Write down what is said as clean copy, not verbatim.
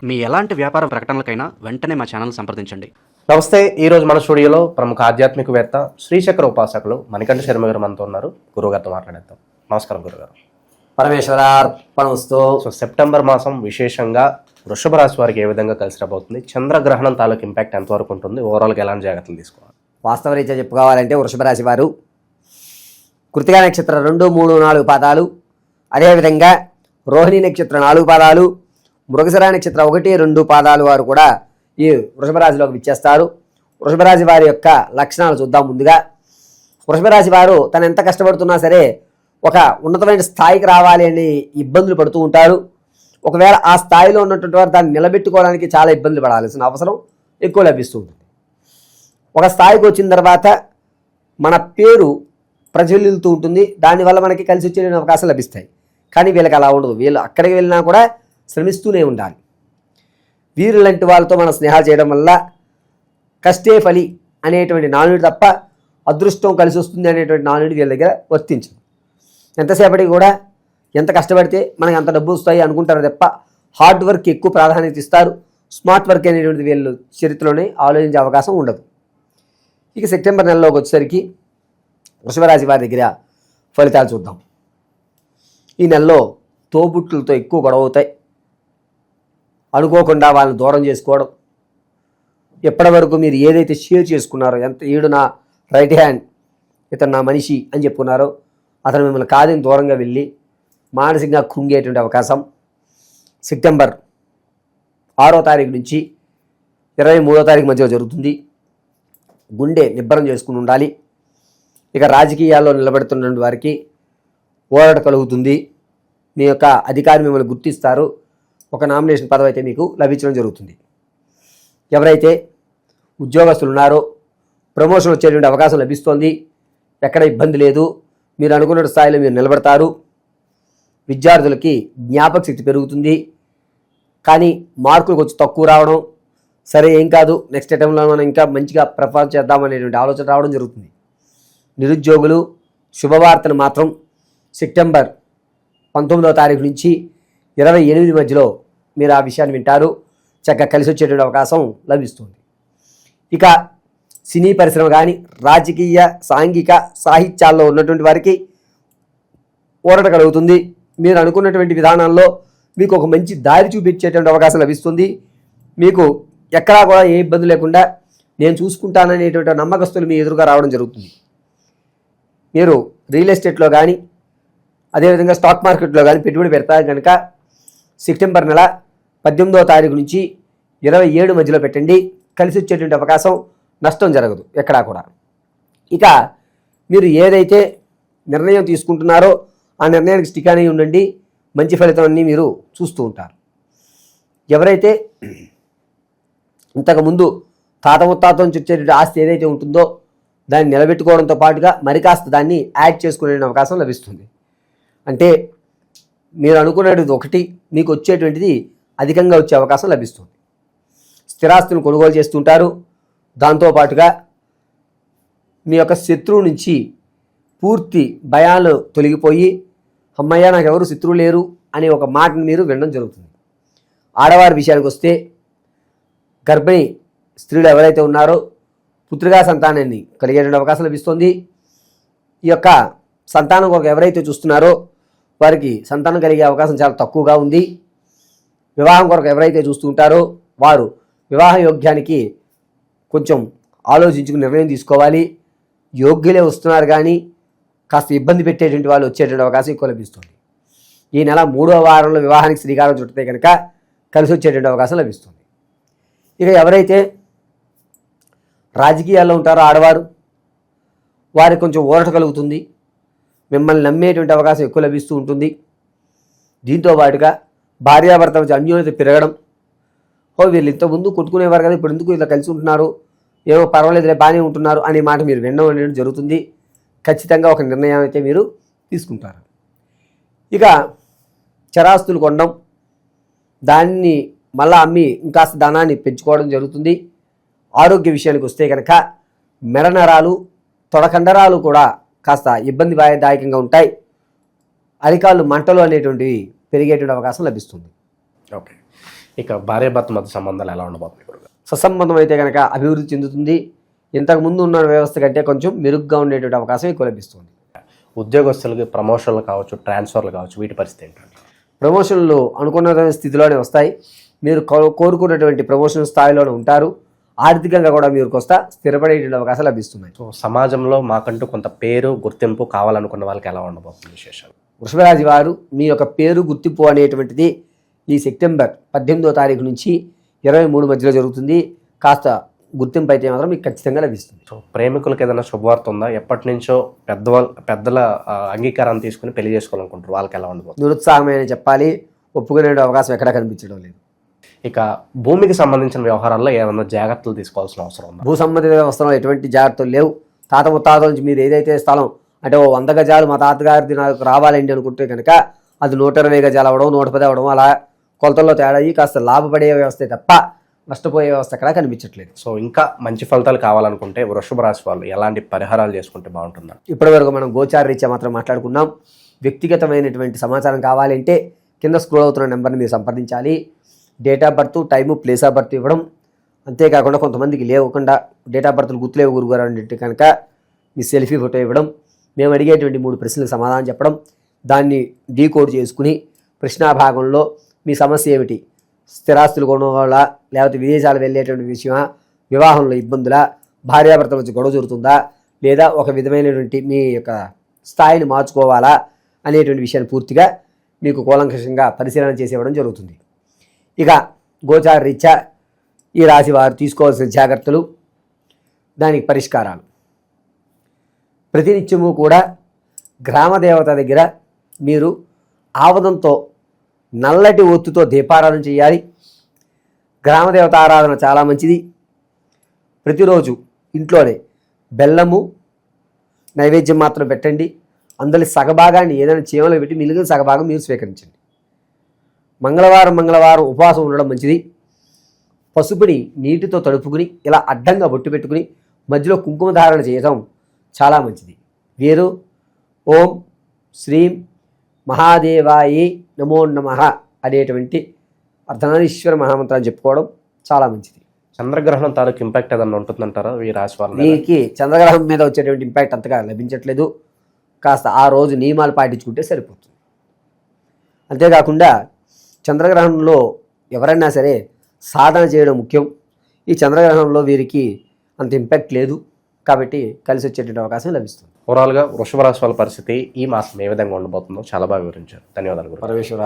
మీ ఎలాంటి వ్యాపార ప్రకటనలకైనా వెంటనే మా ఛానల్ సంప్రదించండి. నమస్తే. ఈరోజు మన స్టూడియోలో ప్రముఖ ఆధ్యాత్మికవేత్త శ్రీచక్ర ఉపాసకులు మణికంఠ శర్మ గారు మనతో ఉన్నారు. గురుగారితో మాట్లాడేద్దాం. నమస్కారం గురుగారు. పరమేశ్వరార్పణమస్తు. సెప్టెంబర్ మాసం విశేషంగా వృషభ రాశి వారికి ఏ విధంగా కలిసి రాబోతుంది? చంద్రగ్రహణం తాలూకు ఇంపాక్ట్ ఎంతవరకు ఉంటుంది? ఓవరాల్గా ఎలాంటి జాగ్రత్తలు తీసుకోవాలి? వాస్తవరీత్యా చెప్పుకోవాలంటే వృషభ రాశి వారు కృతికా నక్షత్రం 2, 3, 4 పాదాలు, అదేవిధంగా రోహిణి నక్షత్రం 4 పాదాలు, మృగశిర నక్షత్రం 1, 2 పాదాలు వారు కూడా ఈ వృషభ రాశిలోకి విచ్చేస్తారు. వృషభ రాశి వారి యొక్క లక్షణాలు చూద్దాం. ముందుగా వృషభ రాశి వారు తను ఎంత కష్టపడుతున్నా సరే ఒక ఉన్నతమైన స్థాయికి రావాలి అని ఇబ్బందులు పడుతూ ఉంటారు. ఒకవేళ ఆ స్థాయిలో ఉన్నటువంటి వారు దాన్ని నిలబెట్టుకోవడానికి చాలా ఇబ్బందులు పడాల్సిన అవసరం ఎక్కువ లభిస్తూ ఉంటుంది. ఒక స్థాయికి వచ్చిన తర్వాత మన పేరు ప్రజ్వలిల్లుతూ ఉంటుంది. దానివల్ల మనకి కలిసి వచ్చే అవకాశాలు లభిస్తాయి. కానీ వీళ్ళకి అలా ఉండదు. వీళ్ళు అక్కడికి వెళ్ళినా కూడా శ్రమిస్తూనే ఉండాలి. వీరు లాంటి వాళ్ళతో మనం స్నేహాలు చేయడం వల్ల కష్టే ఫలి అనేటువంటి నానుడి తప్ప అదృష్టం కలిసి వస్తుంది అనేటువంటి నానుడి వీళ్ళ దగ్గర వర్తించదు. ఎంతసేపటికి కూడా ఎంత కష్టపడితే మనకి అంత డబ్బు వస్తాయి అనుకుంటారు తప్ప హార్డ్ వర్క్ ఎక్కువ ప్రాధాన్యత ఇస్తారు. స్మార్ట్ వర్క్ అనేటువంటిది వీళ్ళు చరిత్రలోనే ఆలోచించే అవకాశం ఉండదు. ఇక సెప్టెంబర్ నెలలోకి వచ్చేసరికి వృషభరాశి వారి దగ్గర ఫలితాలు చూద్దాం. ఈ నెలలో తోబుట్టులతో ఎక్కువ గొడవ అవుతాయి. అనుకోకుండా వాళ్ళని దూరం చేసుకోవడం, ఎప్పటి వరకు మీరు ఏదైతే షేర్ చేసుకున్నారో, ఎంత ఈడు నా రైట్ హ్యాండ్, ఇతను నా మనిషి అని చెప్పుకున్నారో అతను మిమ్మల్ని కాదని దూరంగా వెళ్ళి మానసికంగా కృంగేటువంటి అవకాశం సెప్టెంబర్ 6వ తారీఖు నుంచి 23వ తారీఖు మధ్యలో జరుగుతుంది. గుండె నిబ్బరం చేసుకుని ఉండాలి. ఇక రాజకీయాల్లో నిలబెడుతున్న వారికి ఓరట కలుగుతుంది. మీ యొక్క అధికారి మిమ్మల్ని గుర్తిస్తారు. ఒక నామినేషన్ పదవి అయితే మీకు లభించడం జరుగుతుంది. ఎవరైతే ఉద్యోగస్తులు ఉన్నారో ప్రమోషన్ వచ్చేటువంటి అవకాశం లభిస్తోంది. ఎక్కడ ఇబ్బంది లేదు. మీరు అనుకున్న స్థాయిలో మీరు నిలబడతారు. విద్యార్థులకి జ్ఞాపక శక్తి పెరుగుతుంది. కానీ మార్కులు కొంచెం తక్కువ రావడం, సరే ఏం కాదు నెక్స్ట్ అటెంప్ట్లో మనం ఇంకా మంచిగా పెర్ఫార్మ్ చేద్దామనేటువంటి ఆలోచన రావడం జరుగుతుంది. నిరుద్యోగులు శుభవార్తను మాత్రం సెప్టెంబర్ 19వ తారీఖు నుంచి 28 మధ్యలో మీరు ఆ విషయాన్ని వింటారు. చక్కగా కలిసి వచ్చేటువంటి అవకాశం లభిస్తుంది. ఇక సినీ పరిశ్రమ కానీ రాజకీయ, సాంఘిక, సాహిత్యాల్లో ఉన్నటువంటి వారికి ఊరట కలుగుతుంది. మీరు అనుకున్నటువంటి విధానాల్లో మీకు ఒక మంచి దారి చూపించేటువంటి అవకాశం లభిస్తుంది. మీకు ఎక్కడా కూడా ఏ ఇబ్బంది లేకుండా నేను చూసుకుంటాననేటువంటి నమ్మకస్తులు మీ ఎదురుగా రావడం జరుగుతుంది. మీరు రియల్ ఎస్టేట్లో కానీ అదేవిధంగా స్టాక్ మార్కెట్లో కానీ పెట్టుబడి పెడతారు కనుక సెప్టెంబర్ నెల 18వ తారీఖు నుంచి 27 మధ్యలో పెట్టండి. కలిసి వచ్చేటువంటి అవకాశం, నష్టం జరగదు ఎక్కడా కూడా. ఇక మీరు ఏదైతే నిర్ణయం తీసుకుంటున్నారో ఆ నిర్ణయానికి స్టిక్ అని ఉండండి. మంచి ఫలితాన్ని మీరు చూస్తూ ఉంటారు. ఎవరైతే ఇంతకుముందు తాత ముత్తాతతో వచ్చేటువంటి ఆస్తి ఏదైతే ఉంటుందో దాన్ని నిలబెట్టుకోవడంతో పాటుగా మరి కాస్త దాన్ని యాడ్ చేసుకునే అవకాశం లభిస్తుంది. అంటే మీరు అనుకునేది ఒకటి, మీకు వచ్చేటువంటిది అధికంగా వచ్చే అవకాశం లభిస్తుంది. స్థిరాస్తులను కొనుగోలు చేస్తుంటారు. దాంతోపాటుగా మీ యొక్క శత్రువు నుంచి పూర్తి భయాలు తొలగిపోయి అమ్మయ్య నాకు ఎవరు శత్రువు లేరు అనే ఒక మాటను మీరు వినడం జరుగుతుంది. ఆడవారి విషయానికి వస్తే గర్భిణీ స్త్రీలు ఎవరైతే ఉన్నారో పుత్రికా సంతానాన్ని కలిగేటువంటి అవకాశం లభిస్తుంది. ఈ యొక్క సంతానం కొరకు ఎవరైతే చూస్తున్నారో వారికి సంతానం కలిగే అవకాశం చాలా తక్కువగా ఉంది. వివాహం కొరకు ఎవరైతే చూస్తుంటారో వారు వివాహ యోగ్యానికి కొంచెం ఆలోచించుకుని నిర్ణయం తీసుకోవాలి. యోగ్యులే వస్తున్నారు కానీ కాస్త ఇబ్బంది పెట్టేటువంటి వాళ్ళు వచ్చేటువంటి అవకాశం ఎక్కువ లభిస్తుంది. ఈ నెల 3వ వారంలో వివాహానికి శ్రీకారం చుట్టితే కనుక కలిసి వచ్చేటువంటి అవకాశం లభిస్తుంది. ఇక ఎవరైతే రాజకీయాల్లో ఉంటారో ఆడవారు, వారికి కొంచెం ఊరట కలుగుతుంది. మిమ్మల్ని నమ్మేటువంటి అవకాశం ఎక్కువ లభిస్తూ ఉంటుంది. దీంతో పాటుగా భార్యాభర్త మధ్య అన్యోన్యత పెరగడం, వీళ్ళు ఇంతకుముందు కొట్టుకునేవారు కదా ఇప్పుడు ఎందుకు ఇలా కలిసి ఉంటున్నారు, ఏమో పర్వాలేదులే బాగానే ఉంటున్నారు అనే మాట మీరు వినడం అనేది జరుగుతుంది. ఖచ్చితంగా ఒక నిర్ణయం అయితే మీరు తీసుకుంటారు. ఇక చరాస్తులు కొనడం, దాన్ని మళ్ళీ అమ్మి ఇంకాస్త ధనాన్ని పెంచుకోవడం జరుగుతుంది. ఆరోగ్య విషయానికి వస్తే కనుక మెడ నరాలు, తొడకండరాలు కూడా కాస్త ఇబ్బందిదాయకంగా ఉంటాయి. అరికాళ్ళు మంటలు అనేటువంటివి పెరిగేటువంటి అవకాశం లభిస్తుంది. ఓకే. ఇక భార్యాభర్త మధ్య సంబంధాలు ఎలా ఉండబోతుంది గురుగారు? సత్సంబంధం అయితే కనుక అభివృద్ధి చెందుతుంది. ఇంతకు ముందు ఉన్న వ్యవస్థ కంటే కొంచెం మెరుగ్గా ఉండేటువంటి అవకాశం ఎక్కువ లభిస్తుంది. ఉద్యోగస్తులకి ప్రమోషన్లు కావచ్చు, ట్రాన్స్ఫర్లు కావచ్చు, వీటి పరిస్థితి ఏంటంటే? ప్రమోషన్లు అనుకున్న స్థితిలోనే వస్తాయి. మీరు కోరుకున్నటువంటి ప్రమోషన్ స్థాయిలోనే ఉంటారు. ఆర్థికంగా కూడా మీరు కొంత స్థిరపడేటువంటి అవకాశాలు లభిస్తున్నాయి. సో సమాజంలో మాకంటూ కొంత పేరు గుర్తింపు కావాలనుకున్న వాళ్ళకి ఎలా ఉండబోతుంది విశేషాలు? వృషభరాశి వారు మీ యొక్క పేరు గుర్తింపు అనేటువంటిది ఈ సెప్టెంబర్ 18వ తారీఖు నుంచి 23 మధ్యలో జరుగుతుంది. కాస్త గుర్తింపు అయితే మాత్రం మీకు ఖచ్చితంగా లభిస్తుంది. సో ప్రేమికులకి ఏదైనా శుభవార్త ఉందా? ఎప్పటి నుంచో పెద్దల అంగీకారాన్ని తీసుకుని పెళ్లి చేసుకోవాలనుకుంటారు, వాళ్ళకి ఎలా ఉండబోతుంది? నిరుత్సాహమైన చెప్పాలి. ఒప్పుకునే అవకాశం ఎక్కడా కనిపించడం లేదు. ఇక భూమికి సంబంధించిన వ్యవహారాల్లో ఏమైనా జాగ్రత్తలు తీసుకోవాల్సిన అవసరం ఉందా? భూ సంబంధిత వ్యవస్థలో ఎటువంటి జాగ్రత్తలు లేవు. తాత ముత్తాతల నుంచి మీరు ఏదైతే స్థలం అంటే 100 గజాలు మా తాతగారిది నాకు రావాలండి అనుకుంటే కనుక అది 120 గజాలు అవ్వడం, 110 అవ్వడం, అలా కొలతల్లో తేడా అయ్యి కాస్త లాభపడే వ్యవస్థ తప్ప నష్టపోయే వ్యవస్థ ఎక్కడా కనిపించట్లేదు. సో ఇంకా మంచి ఫలితాలు కావాలనుకుంటే వృషభ రాశి వాళ్ళు ఎలాంటి పరిహారాలు చేసుకుంటే బాగుంటుందా? ఇప్పటివరకు మనం గోచార రీత్యా మాత్రం మాట్లాడుకున్నాం. వ్యక్తిగతమైనటువంటి సమాచారం కావాలంటే కింద స్క్రోల్ అవుతున్న నెంబర్ని మీరు సంప్రదించాలి. Date of birth, time, place of birth ఇవ్వడం, అంతేకాకుండా కొంతమందికి లేకుండా డేట్ ఆఫ్ బర్త్లు గుర్తులేవు గురుగారు అంటే కనుక మీ సెల్ఫీ ఫోటో ఇవ్వడం, మేము అడిగేటువంటి 3 ప్రశ్నలకు సమాధానం చెప్పడం, దాన్ని డీకోడ్ చేసుకుని ప్రశ్నాభాగంలో మీ సమస్య ఏమిటి, స్థిరాస్తులు కొనుగోలా, లేకపోతే విదేశాలు వెళ్ళేటువంటి విషయమా, వివాహంలో ఇబ్బందులా, భార్యాభర్తల మధ్య గొడవ జరుగుతుందా, లేదా ఒక విధమైనటువంటి మీ యొక్క స్థాయిని మార్చుకోవాలా అనేటువంటి విషయాన్ని పూర్తిగా మీకు కూలంకషంగా పరిశీలన చేసి ఇవ్వడం జరుగుతుంది. ఇక గోచార రీత్యా ఈ రాశి వారు తీసుకోవాల్సిన జాగ్రత్తలు, దానికి పరిష్కారాలు. ప్రతినిత్యము కూడా గ్రామదేవత దగ్గర మీరు ఆవదంతో నల్లటి ఒత్తుతో దీపారాధన చేయాలి. గ్రామదేవత ఆరాధన చాలా మంచిది. ప్రతిరోజు ఇంట్లోనే బెల్లము నైవేద్యం మాత్రం పెట్టండి. అందులో సగభాగాన్ని ఏదైనా చీమలో పెట్టి మిగిలిన సగభాగం మీరు స్వీకరించండి. మంగళవారం ఉపవాసం ఉండడం మంచిది. పసుపుని నీటితో తడుపుకుని ఇలా అడ్డంగా బొట్టు పెట్టుకుని మధ్యలో కుంకుమ ధారణ చేయడం చాలా మంచిది. వీరు ఓం శ్రీం మహాదేవాయి నమో నమః అనేటువంటి అర్ధనారీశ్వర మహామంత్రాన్ని చెప్పుకోవడం చాలా మంచిది. చంద్రగ్రహణం తాలూకు ఇంపాక్ట్ ఏదన్నా ఉంటుందంటారా ఈ రాశి వాళ్ళ మీద? దీనికి చంద్రగ్రహణం మీద వచ్చేటువంటి ఇంపాక్ట్ అంతగా లభించట్లేదు. కాస్త ఆ రోజు నియమాలు పాటించుకుంటే సరిపోతుంది. అంతేకాకుండా చంద్రగ్రహణంలో ఎవరైనా సరే సాధన చేయడం ముఖ్యం. ఈ చంద్రగ్రహణంలో వీరికి అంత ఇంపాక్ట్ లేదు కాబట్టి కలిసి వచ్చేటువంటి అవకాశం లభిస్తుంది. ఓవరాల్గా వృషభ రాశి వాళ్ళ పరిస్థితి ఈ మాసం ఏ విధంగా ఉండబోతుందో చాలా బాగా వివరించారు. ధన్యవాదాలు గురు. పరమేశ్వర.